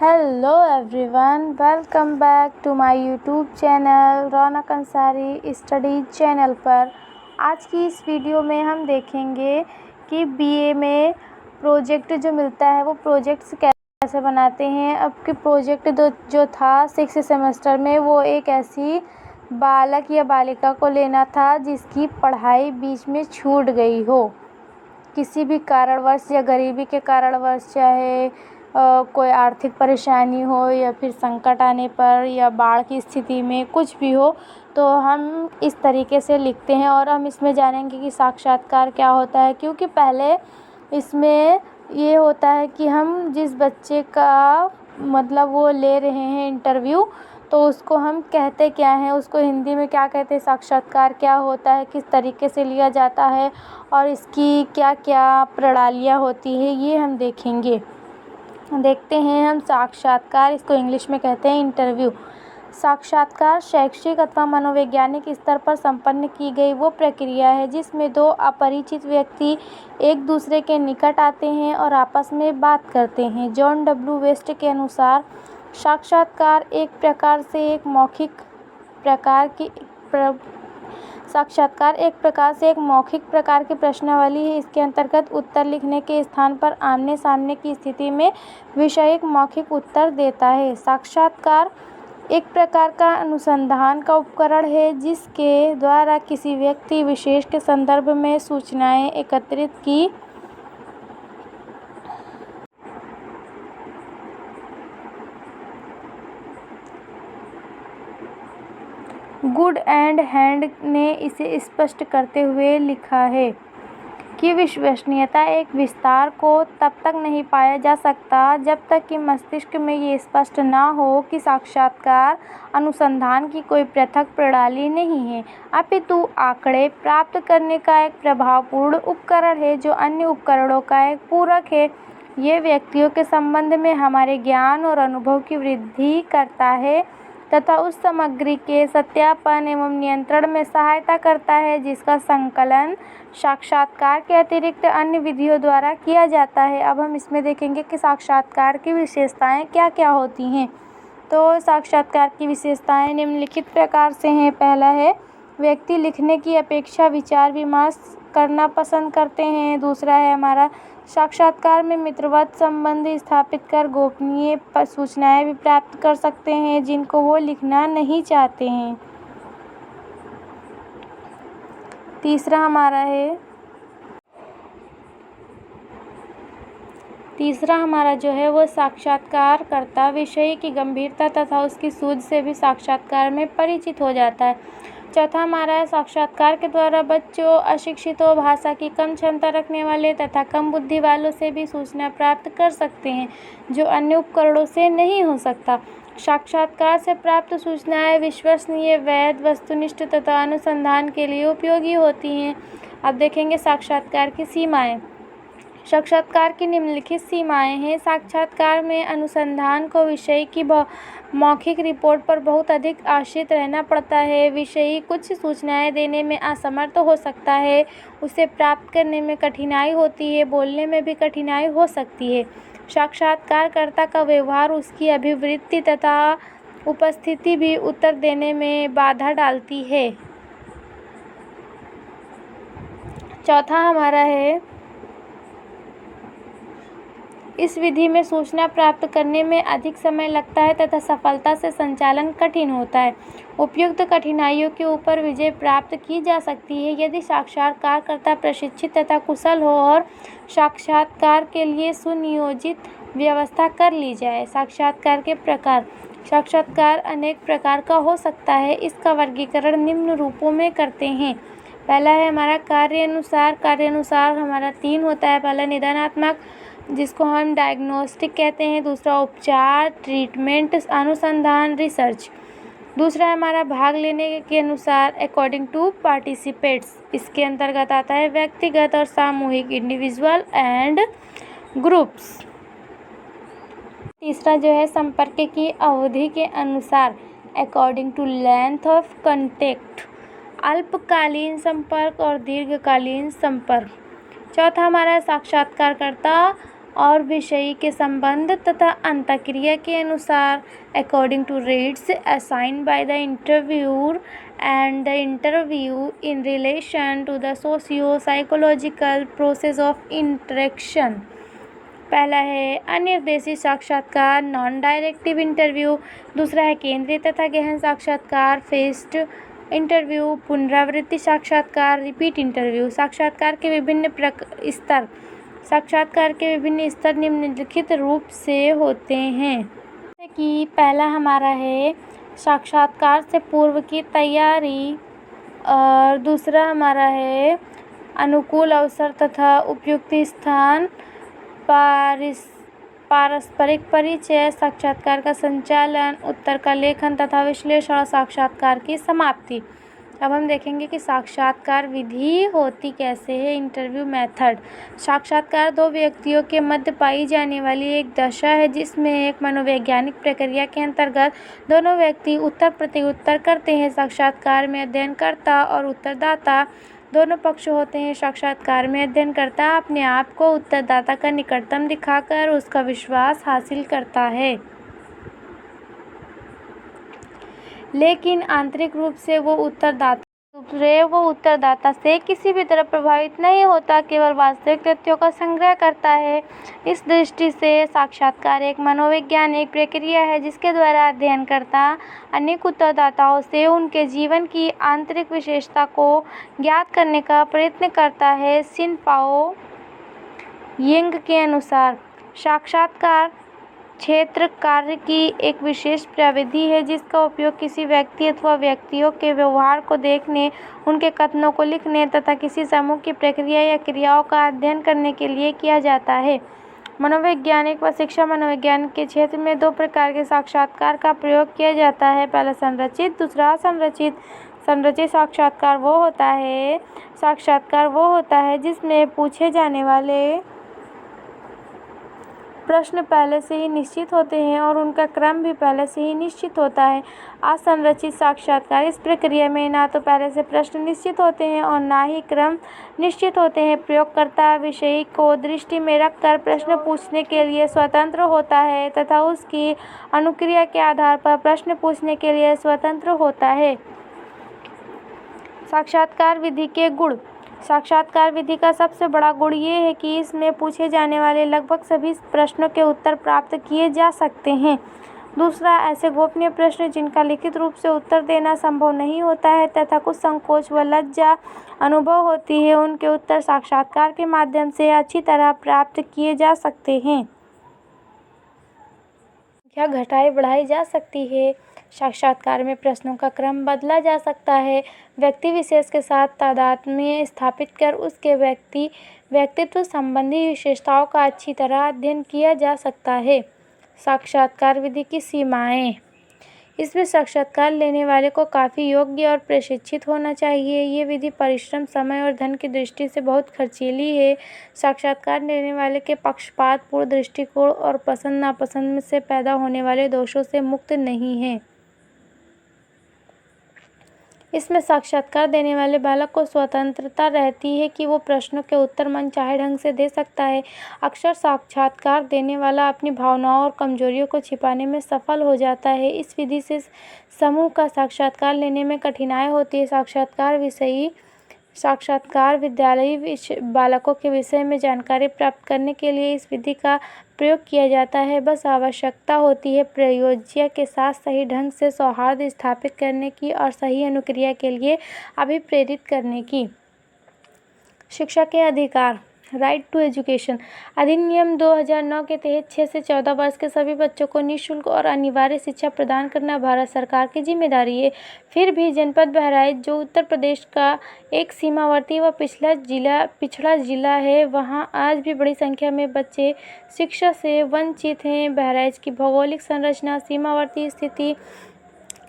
Hello everyone, welcome back to my YouTube channel Raunak Ansari study channel पर। आज की इस वीडियो में हम देखेंगे कि बीए में प्रोजेक्ट जो मिलता है वो प्रोजेक्ट्स कैसे बनाते हैं। अब के प्रोजेक्ट जो था 6 सेमेस्टर में, वो एक ऐसी बालक या बालिका को लेना था जिसकी पढ़ाई बीच में छूट गई हो, किसी भी कारणवश या गरीबी के कारणवश, चाहे कोई आर्थिक परेशानी हो या फिर संकट आने पर या बाढ़ की स्थिति में, कुछ भी हो तो हम इस तरीके से लिखते हैं। और हम इसमें जानेंगे कि साक्षात्कार क्या होता है, क्योंकि पहले इसमें ये होता है कि हम जिस बच्चे का मतलब वो ले रहे हैं इंटरव्यू, तो उसको हम कहते क्या हैं, उसको हिंदी में क्या कहते हैं, साक्षात्कार क्या होता है, किस तरीके से लिया जाता है और इसकी क्या क्या प्रणालियाँ होती है, ये हम देखेंगे। देखते हैं हम साक्षात्कार, इसको इंग्लिश में कहते हैं इंटरव्यू। साक्षात्कार शैक्षिक अथवा मनोवैज्ञानिक स्तर पर संपन्न की गई वो प्रक्रिया है जिसमें दो अपरिचित व्यक्ति एक दूसरे के निकट आते हैं और आपस में बात करते हैं। जॉन डब्ल्यू वेस्ट के अनुसार साक्षात्कार एक प्रकार से एक मौखिक प्रकार की प्रश्नावली है। इसके अंतर्गत उत्तर लिखने के स्थान पर आमने सामने की स्थिति में विषयक मौखिक उत्तर देता है। साक्षात्कार एक प्रकार का अनुसंधान का उपकरण है जिसके द्वारा किसी व्यक्ति विशेष के संदर्भ में सूचनाएं एकत्रित की गुड एंड हैंड ने इसे स्पष्ट करते हुए लिखा है कि विश्वसनीयता एक विस्तार को तब तक नहीं पाया जा सकता जब तक कि मस्तिष्क में ये स्पष्ट ना हो कि साक्षात्कार अनुसंधान की कोई पृथक प्रणाली नहीं है, अपितु आंकड़े प्राप्त करने का एक प्रभावपूर्ण उपकरण है जो अन्य उपकरणों का एक पूरक है। ये व्यक्तियों के संबंध में हमारे ज्ञान और अनुभव की वृद्धि करता है तथा उस सामग्री के सत्यापन एवं नियंत्रण में सहायता करता है जिसका संकलन साक्षात्कार के अतिरिक्त अन्य विधियों द्वारा किया जाता है। अब हम इसमें देखेंगे कि साक्षात्कार की विशेषताएं क्या क्या होती हैं। तो साक्षात्कार की विशेषताएं निम्नलिखित प्रकार से हैं। पहला है, व्यक्ति लिखने की अपेक्षा विचार विमर्श करना पसंद करते हैं। दूसरा है हमारा, साक्षात्कार में मित्रवत संबंध स्थापित कर गोपनीय सूचनाएं भी प्राप्त कर सकते हैं जिनको वो लिखना नहीं चाहते हैं। तीसरा हमारा जो है वो साक्षात्कारकर्ता विषय की गंभीरता तथा उसकी सूझ से भी साक्षात्कार में परिचित हो जाता है। चौथा हमारा है, साक्षात्कार के द्वारा बच्चों, अशिक्षितों, भाषा की कम क्षमता रखने वाले तथा कम बुद्धि वालों से भी सूचना प्राप्त कर सकते हैं जो अन्य उपकरणों से नहीं हो सकता। साक्षात्कार से प्राप्त सूचनाएं विश्वसनीय, वैध, वस्तुनिष्ठ तथा अनुसंधान के लिए उपयोगी होती हैं। अब देखेंगे साक्षात्कार की सीमाएं। साक्षात्कार की निम्नलिखित सीमाएं हैं। साक्षात्कार में अनुसंधान को विषय की मौखिक रिपोर्ट पर बहुत अधिक आश्रित रहना पड़ता है। विषयी कुछ सूचनाएं देने में असमर्थ हो सकता है, उसे प्राप्त करने में कठिनाई होती है, बोलने में भी कठिनाई हो सकती है। साक्षात्कारकर्ता का व्यवहार, उसकी अभिवृत्ति तथा उपस्थिति भी उत्तर देने में बाधा डालती है। चौथा हमारा है, इस विधि में सूचना प्राप्त करने में अधिक समय लगता है तथा सफलता से संचालन कठिन होता है। उपयुक्त कठिनाइयों के ऊपर विजय प्राप्त की जा सकती है यदि साक्षात्कारकर्ता प्रशिक्षित तथा कुशल हो और साक्षात्कार के लिए सुनियोजित व्यवस्था कर ली जाए। साक्षात्कार के प्रकार। साक्षात्कार अनेक प्रकार का हो सकता है। इसका वर्गीकरण निम्न रूपों में करते हैं। पहला है हमारा कार्यानुसार। कार्यानुसार हमारा 3 होता है। पहला निदानात्मक, जिसको हम डायग्नोस्टिक कहते हैं। दूसरा उपचार, ट्रीटमेंट, अनुसंधान, रिसर्च। दूसरा हमारा भाग लेने के अनुसार, अकॉर्डिंग टू पार्टिसिपेट्स। इसके अंतर्गत आता है व्यक्तिगत और सामूहिक, इंडिविजुअल एंड ग्रुप्स। तीसरा जो है संपर्क की अवधि के अनुसार, according to length of contact, अल्पकालीन संपर्क और दीर्घकालीन संपर्क। चौथा हमारा साक्षात्कारकर्ता और विषय के संबंध तथा अंतःक्रिया के अनुसार according to rates assigned by the interviewer and the interview in relation to the socio-psychological process of interaction। पहला है अनिर्देशित साक्षात्कार नॉन डायरेक्टिव इंटरव्यू। दूसरा है केंद्रीय तथा गहन साक्षात्कार फेस्ड इंटरव्यू। पुनरावृत्ति साक्षात्कार रिपीट इंटरव्यू। साक्षात्कार के विभिन्न स्तर निम्नलिखित रूप से होते हैं। जैसे कि पहला हमारा है साक्षात्कार से पूर्व की तैयारी, और दूसरा हमारा है अनुकूल अवसर तथा उपयुक्त स्थान, पारस्परिक परिचय, साक्षात्कार का संचालन, उत्तर का लेखन तथा विश्लेषण और साक्षात्कार की समाप्ति। अब हम देखेंगे कि साक्षात्कार विधि होती कैसे है। Interview method. साक्षात्कार दो व्यक्तियों के मध्य पाई जाने वाली एक दशा है जिसमें एक मनोवैज्ञानिक प्रक्रिया के अंतर्गत दोनों व्यक्ति उत्तर प्रत्युत्तर करते हैं। साक्षात्कार में अध्ययनकर्ता और उत्तरदाता दोनों पक्ष होते हैं। साक्षात्कार में अध्ययनकर्ता अपने आप को उत्तरदाता का निकटतम दिखाकर उसका विश्वास हासिल करता है, लेकिन आंतरिक रूप से वो उत्तरदाता से किसी भी तरह प्रभावित नहीं होता, केवल वास्तविक तथ्यों का संग्रह करता है। इस दृष्टि से साक्षात्कार एक मनोवैज्ञानिक प्रक्रिया है जिसके द्वारा अध्ययनकर्ता अनेक उत्तरदाताओं से उनके जीवन की आंतरिक विशेषता को ज्ञात करने का प्रयत्न करता है। सिन-पाओ यिंग के अनुसार साक्षात्कार क्षेत्र कार्य की एक विशेष प्रविधि है जिसका उपयोग किसी व्यक्ति अथवा व्यक्तियों के व्यवहार को देखने, उनके कथनों को लिखने तथा किसी समूह की प्रक्रिया या क्रियाओं का अध्ययन करने के लिए किया जाता है। मनोवैज्ञानिक व शिक्षा मनोविज्ञान के क्षेत्र में दो प्रकार के साक्षात्कार का प्रयोग किया जाता है, पहला संरचित, दूसरा असंरचित। संरचित साक्षात्कार वो होता है जिसमें पूछे जाने वाले प्रश्न पहले से ही निश्चित होते हैं और उनका क्रम भी पहले से ही निश्चित होता है। असंरचित साक्षात्कार इस प्रक्रिया में ना तो पहले से प्रश्न निश्चित होते हैं और ना ही क्रम निश्चित होते हैं। प्रयोगकर्ता विषय को दृष्टि में रखकर प्रश्न पूछने के लिए स्वतंत्र होता है तथा उसकी अनुक्रिया के आधार पर प्रश्न पूछने के लिए स्वतंत्र होता है। साक्षात्कार विधि के गुण। साक्षात्कार विधि का सबसे बड़ा गुण ये है कि इसमें पूछे जाने वाले लगभग सभी प्रश्नों के उत्तर प्राप्त किए जा सकते हैं। दूसरा, ऐसे गोपनीय प्रश्न जिनका लिखित रूप से उत्तर देना संभव नहीं होता है तथा कुछ संकोच व लज्जा अनुभव होती है, उनके उत्तर साक्षात्कार के माध्यम से अच्छी तरह प्राप्त किए जा सकते हैं। संख्या घटाई बढ़ाई जा सकती है। साक्षात्कार में प्रश्नों का क्रम बदला जा सकता है। व्यक्ति विशेष के साथ तादात्म्य स्थापित कर उसके व्यक्तित्व संबंधी विशेषताओं का अच्छी तरह अध्ययन किया जा सकता है। साक्षात्कार विधि की सीमाएं। इसमें साक्षात्कार लेने वाले को काफ़ी योग्य और प्रशिक्षित होना चाहिए। ये विधि परिश्रम, समय और धन की दृष्टि से बहुत खर्चीली है। साक्षात्कार लेने वाले के पक्षपात पूर्ण दृष्टिकोण और पसंद नापसंद से पैदा होने वाले दोषों से मुक्त नहीं है। इसमें साक्षात्कार देने वाले बालक को स्वतंत्रता रहती है कि वो प्रश्नों के उत्तर मनचाहे ढंग से दे सकता है। अक्सर साक्षात्कार देने वाला अपनी भावनाओं और कमजोरियों को छिपाने में सफल हो जाता है। इस विधि से समूह का साक्षात्कार लेने में कठिनाई होती है। साक्षात्कार विद्यालयी बालकों के विषय में जानकारी प्राप्त करने के लिए इस विधि का प्रयोग किया जाता है। बस आवश्यकता होती है प्रयोज्य के साथ सही ढंग से सौहार्द स्थापित करने की और सही अनुक्रिया के लिए अभिप्रेरित करने की। शिक्षा के अधिकार। राइट टू एजुकेशन अधिनियम 2009 के तहत 6 से 14 वर्ष के सभी बच्चों को निःशुल्क और अनिवार्य शिक्षा प्रदान करना भारत सरकार की जिम्मेदारी है। फिर भी जनपद बहराइच, जो उत्तर प्रदेश का एक सीमावर्ती व पिछड़ा जिला है, वहां आज भी बड़ी संख्या में बच्चे शिक्षा से वंचित हैं। बहराइच की भौगोलिक संरचना, सीमावर्ती स्थिति,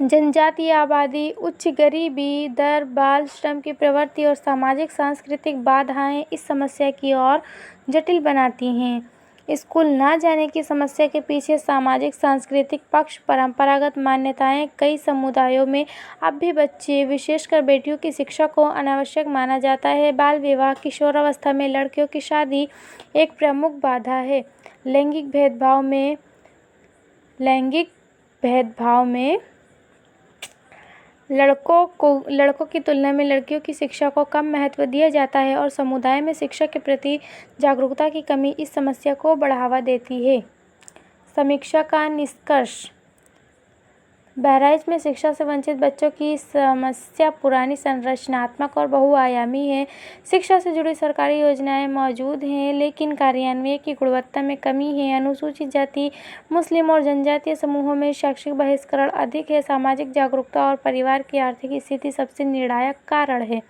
जनजातीय आबादी, उच्च गरीबी दर, बाल श्रम की प्रवृत्ति और सामाजिक सांस्कृतिक बाधाएं इस समस्या की और जटिल बनाती हैं। स्कूल ना जाने की समस्या के पीछे सामाजिक सांस्कृतिक पक्ष, परंपरागत मान्यताएं। कई समुदायों में अब भी बच्चे, विशेषकर बेटियों की शिक्षा को अनावश्यक माना जाता है। बाल विवाह, किशोरावस्था में लड़कियों की शादी एक प्रमुख बाधा है। लैंगिक भेदभाव में लड़कों की तुलना में लड़कियों की शिक्षा को कम महत्व दिया जाता है और समुदाय में शिक्षा के प्रति जागरूकता की कमी इस समस्या को बढ़ावा देती है। समीक्षा का निष्कर्ष। बहराइच में शिक्षा से वंचित बच्चों की समस्या पुरानी, संरचनात्मक और बहुआयामी है। शिक्षा से जुड़ी सरकारी योजनाएं मौजूद हैं, लेकिन कार्यान्वयन की गुणवत्ता में कमी है। अनुसूचित जाति, मुस्लिम और जनजातीय समूहों में शैक्षिक बहिष्करण अधिक है। सामाजिक जागरूकता और परिवार की आर्थिक स्थिति सबसे निर्णायक कारण है।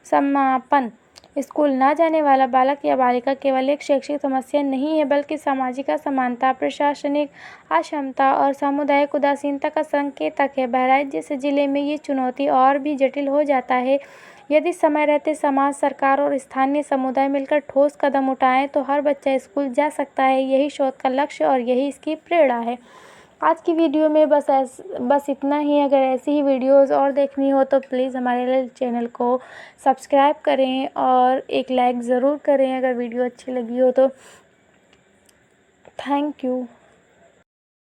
समापन। स्कूल ना जाने वाला बालक या बालिका केवल एक शैक्षिक समस्या नहीं है, बल्कि सामाजिक असमानता, प्रशासनिक अक्षमता और सामुदायिक उदासीनता का संकेतक है। बहराइच जैसे जिले में ये चुनौती और भी जटिल हो जाता है। यदि समय रहते समाज, सरकार और स्थानीय समुदाय मिलकर ठोस कदम उठाएं तो हर बच्चा स्कूल जा सकता है। यही शोध का लक्ष्य और यही इसकी प्रेरणा है। आज की वीडियो में बस इतना ही। अगर ऐसी ही वीडियोस और देखनी हो तो प्लीज़ हमारे चैनल को सब्सक्राइब करें और एक लाइक ज़रूर करें अगर वीडियो अच्छी लगी हो तो। Thank you.